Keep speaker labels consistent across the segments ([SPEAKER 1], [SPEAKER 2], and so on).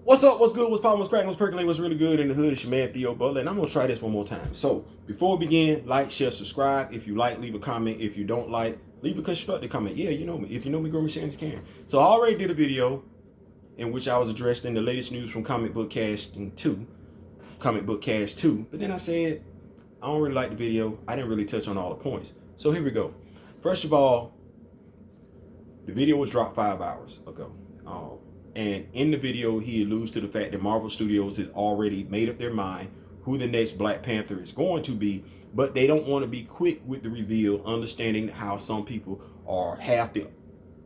[SPEAKER 1] What's up? What's good? What's poppin'? What's cracking? What's percolating? What's really good in the hood? It's your man Theo Butler, and I'm gonna try this one more time. So before we begin, like, share, subscribe. If you like, leave a comment. If you don't like, leave a constructive comment. Yeah, you know me. If you know me, grow me, share, and can. So I already did a video in which I was addressing the latest news from Comic Book Cast 2, But then I said I don't really like the video. I didn't really touch on all the points. So here we go. First of all, the video was dropped 5 hours ago. And in the video, he alludes to the fact that Marvel Studios has already made up their mind who the next Black Panther is going to be, but they don't want to be quick with the reveal, understanding how some people are, half the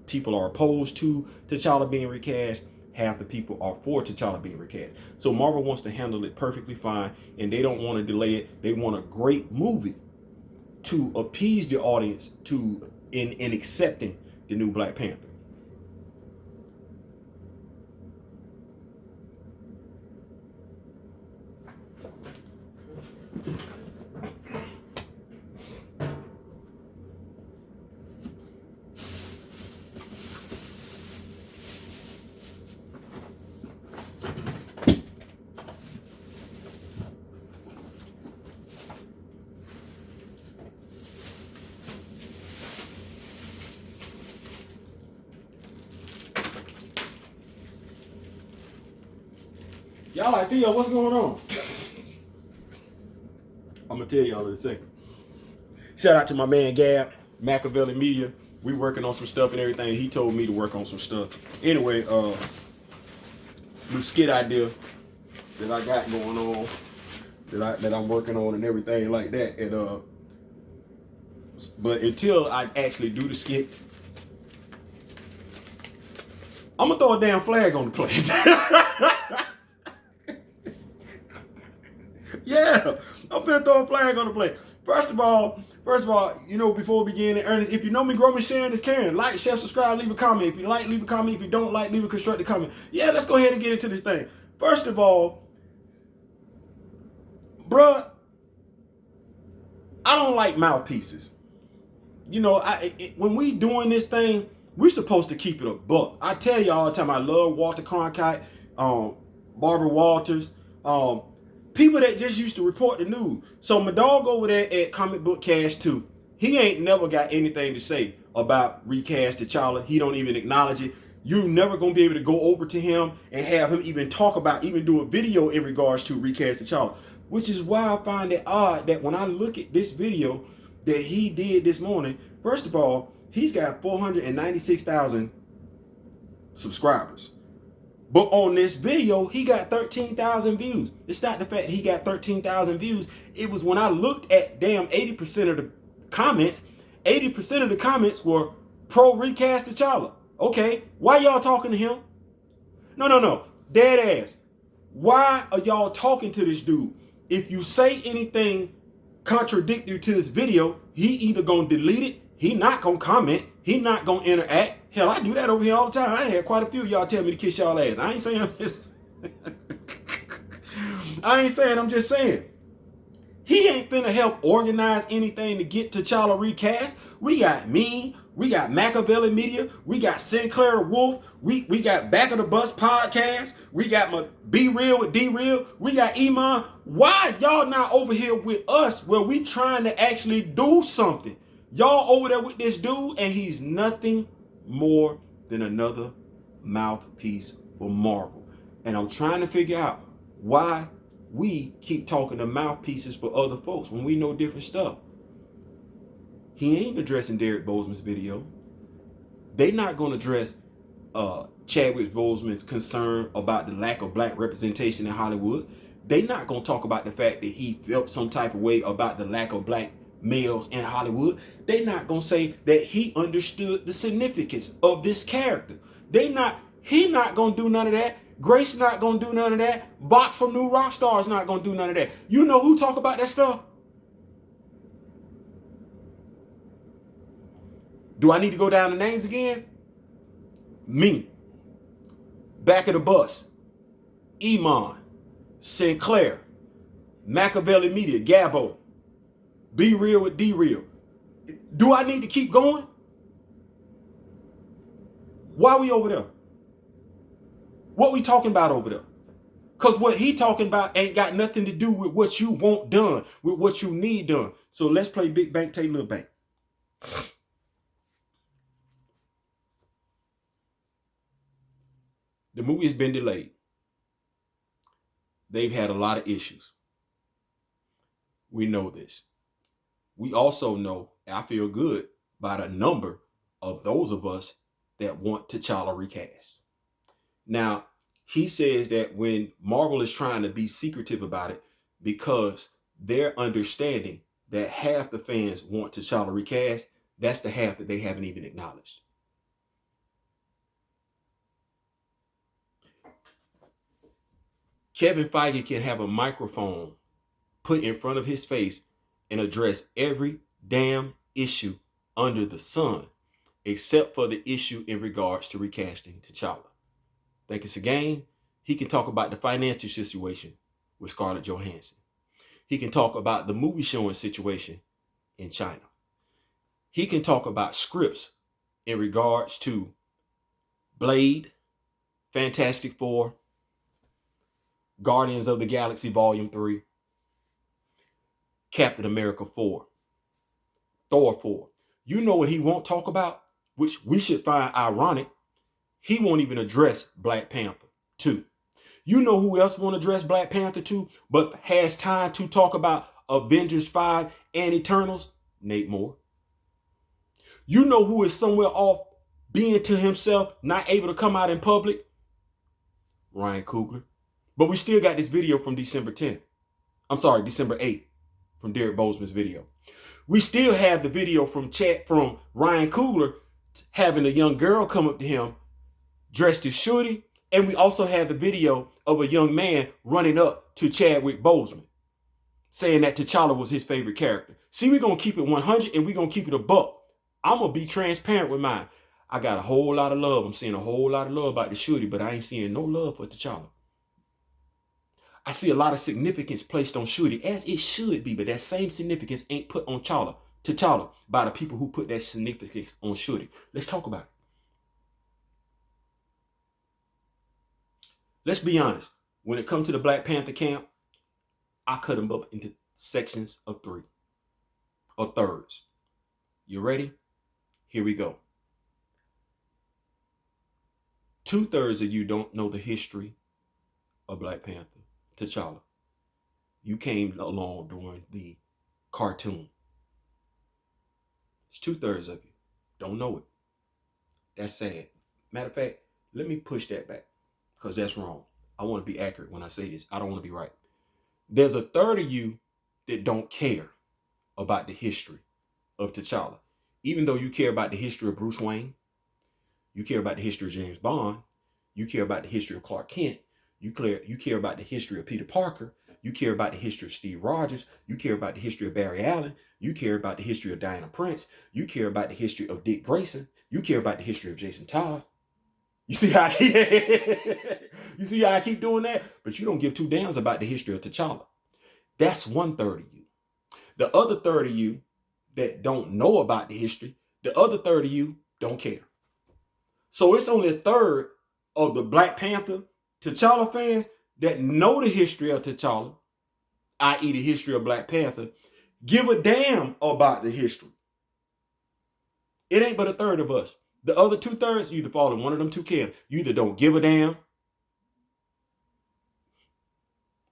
[SPEAKER 1] people are opposed to T'Challa being recast, half the people are for T'Challa being recast. So Marvel wants to handle it perfectly fine, and they don't want to delay it. They want a great movie to appease the audience in accepting the new Black Panther. Y'all like, Theo, what's going on? I'm gonna tell y'all in a second. Shout out to my man Gab, Machiavelli Media. We working on some stuff and everything. He told me to work on some stuff. Anyway, new skit idea that I got going on, that I'm working on and everything like that. And but until I actually do the skit, I'm gonna throw a damn flag on the plate. Yeah, I'm finna throw a flag on the plate. First of all, you know, before we begin in earnest, if you know me, grow me, sharing is caring. Like, share, subscribe, leave a comment. If you like, leave a comment. If you don't like, leave a constructive comment. Yeah, let's go ahead and get into this thing. First of all, bruh, I don't like mouthpieces. You know, when we doing this thing, we're supposed to keep it a buck. I tell you all the time, I love Walter Cronkite, Barbara Walters, people that just used to report the news. So my dog over there at Comic Book Cast 2, he ain't never got anything to say about recast T'Challa. He don't even acknowledge it. You never gonna be able to go over to him and have him even talk about, even do a video in regards to recast T'Challa. Which is why I find it odd that when I look at this video that he did this morning, first of all, he's got 496,000 subscribers. But on this video, he got 13,000 views. It's not the fact that he got 13,000 views. It was when I looked at damn 80% of the comments, 80% of the comments were pro recast T'Challa. Okay, why y'all talking to him? No. Dead ass. Why are y'all talking to this dude? If you say anything contradictory to this video, he either gonna delete it, he not gonna comment, he not gonna interact. Hell, I do that over here all the time. I had quite a few of y'all tell me to kiss y'all ass. I ain't saying I'm just I'm just saying. He ain't finna help organize anything to get T'Challa recast. We got me, we got Machiavelli Media, we got Sinclair the Wolf, we got Back of the Bus podcast, we got my Be Real with D Real, we got Iman. Why y'all not over here with us where we trying to actually do something? Y'all over there with this dude and he's nothing more than another mouthpiece for Marvel. And I'm trying to figure out why we keep talking to mouthpieces for other folks when we know different stuff. He ain't addressing Derek Boseman's video. They not going to address Chadwick Boseman's concern about the lack of black representation in Hollywood. They not going to talk about the fact that he felt some type of way about the lack of black males in Hollywood. They not gonna say that he understood the significance of this character. He not gonna do none of that. Grace not gonna do none of that. Vox from New Rockstar is not gonna do none of that. You know who talk about that stuff? Do I need to go down the names again? Me. Back of the Bus. Iman. Sinclair. Machiavelli Media. Gabbo. Be Real with D Real. Do I need to keep going? Why are we over there? What we talking about over there? Because what he talking about ain't got nothing to do with what you want done, with what you need done. So let's play Big Bank, take Little Bank. The movie has been delayed. They've had a lot of issues. We know this. We also know, I feel good about a number of those of us that want T'Challa recast. Now, he says that when Marvel is trying to be secretive about it because they're understanding that half the fans want T'Challa recast, that's the half that they haven't even acknowledged. Kevin Feige can have a microphone put in front of his face and address every damn issue under the sun, except for the issue in regards to recasting T'Challa. Think it's a game? He can talk about the financial situation with Scarlett Johansson. He can talk about the movie showing situation in China. He can talk about scripts in regards to Blade, Fantastic Four, Guardians of the Galaxy Volume 3, Captain America 4, Thor 4. You know what he won't talk about, which we should find ironic? He won't even address Black Panther 2. You know who else won't address Black Panther 2, but has time to talk about Avengers 5 and Eternals? Nate Moore. You know who is somewhere off being to himself, not able to come out in public? Ryan Coogler. But we still got this video from December 10th. I'm sorry, December 8th from Derek Bozeman's video. We still have the video from Ryan Coogler having a young girl come up to him dressed as Shorty. And we also have the video of a young man running up to Chadwick Boseman saying that T'Challa was his favorite character. See, we're going to keep it 100 and we're going to keep it a buck. I'm going to be transparent with mine. I got a whole lot of love. I'm seeing a whole lot of love about the Shorty, but I ain't seeing no love for T'Challa. I see a lot of significance placed on Shorty, as it should be, but that same significance ain't put on T'Challa by the people who put that significance on Shorty. Let's talk about it. Let's be honest. When it comes to the Black Panther camp, I cut them up into sections of 3 or thirds. You ready? Here we go. 2/3 of you don't know the history of Black Panther, T'Challa. You came along during the cartoon. It's 2/3 of you don't know it. That's sad. Matter of fact, let me push that back because that's wrong. I want to be accurate when I say this. I don't want to be right. There's a third of you that don't care about the history of T'Challa. Even though you care about the history of Bruce Wayne, you care about the history of James Bond, you care about the history of Clark Kent, you care about the history of Peter Parker, you care about the history of Steve Rogers, you care about the history of Barry Allen, you care about the history of Diana Prince, you care about the history of Dick Grayson, you care about the history of Jason Todd. You see how I keep doing that? But you don't give 2 damns about the history of T'Challa. That's 1/3 of you. The other third of you that don't know about the history, the other third of you don't care. So it's only 1/3 of the Black Panther T'Challa fans that know the history of T'Challa, i.e. the history of Black Panther, give a damn about the history. It ain't but 1/3 of us. The other 2/3, you either fall in one of them 2 camps. You either don't give a damn,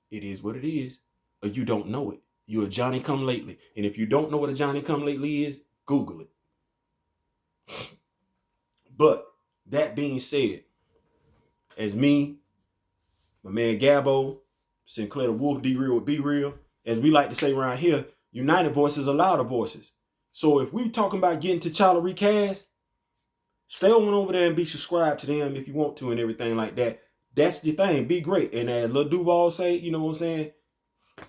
[SPEAKER 1] it is what it is, or you don't know it. You're a Johnny-come-lately. And if you don't know what a Johnny-come-lately is, Google it. But that being said, as me, my man Gabbo, Sinclair the Wolf, D-Real with B-Real, as we like to say around here, united voices are louder voices. So if we talking about getting T'Challa recast, stay on over there and be subscribed to them if you want to and everything like that. That's the thing. Be great. And as Lil Duval say, you know what I'm saying?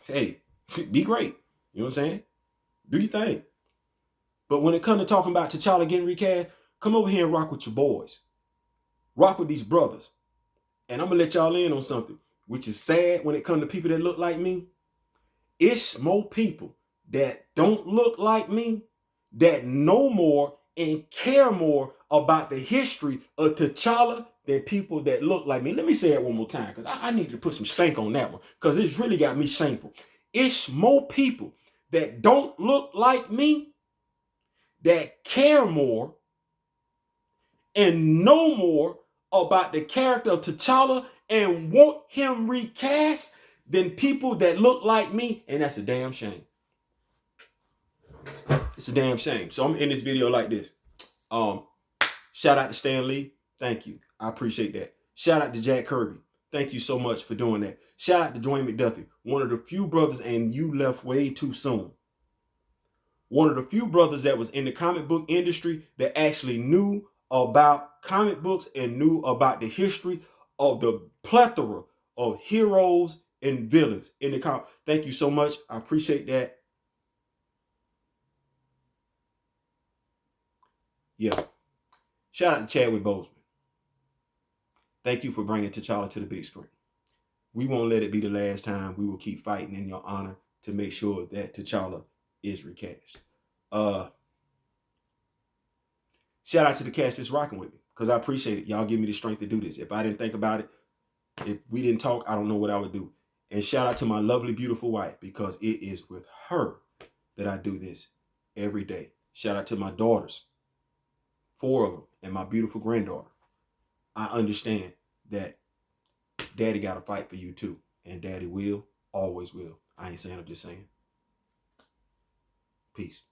[SPEAKER 1] Hey, be great. You know what I'm saying? Do your thing. But when it comes to talking about T'Challa getting recast, come over here and rock with your boys. Rock with these brothers. And I'm going to let y'all in on something, which is sad when it comes to people that look like me. It's more people that don't look like me that know more and care more about the history of T'Challa than people that look like me. Let me say that one more time, because I need to put some stank on that one, because it's really got me shameful. It's more people that don't look like me that care more and know more about the character of T'Challa and want him recast than people that look like me, and that's a damn shame. It's a damn shame. So I'm in this video like this. Shout out to Stan Lee. Thank you. I appreciate that. Shout out to Jack Kirby. Thank you so much for doing that. Shout out to Dwayne McDuffie, one of the few brothers, and you left way too soon. One of the few brothers that was in the comic book industry that actually knew about comic books and knew about the history of the plethora of heroes and villains in the comic. Thank you so much. I appreciate that. Yeah. Shout out to Chadwick Boseman. Thank you for bringing T'Challa to the big screen. We won't let it be the last time. We will keep fighting in your honor to make sure that T'Challa is recast. Shout out to the cast that's rocking with me, because I appreciate it. Y'all give me the strength to do this. If I didn't think about it, if we didn't talk, I don't know what I would do. And shout out to my lovely, beautiful wife, because it is with her that I do this every day. Shout out to my daughters, 4 of them, and my beautiful granddaughter. I understand that daddy got to fight for you too. And daddy will, always will. I ain't saying, I'm just saying. Peace.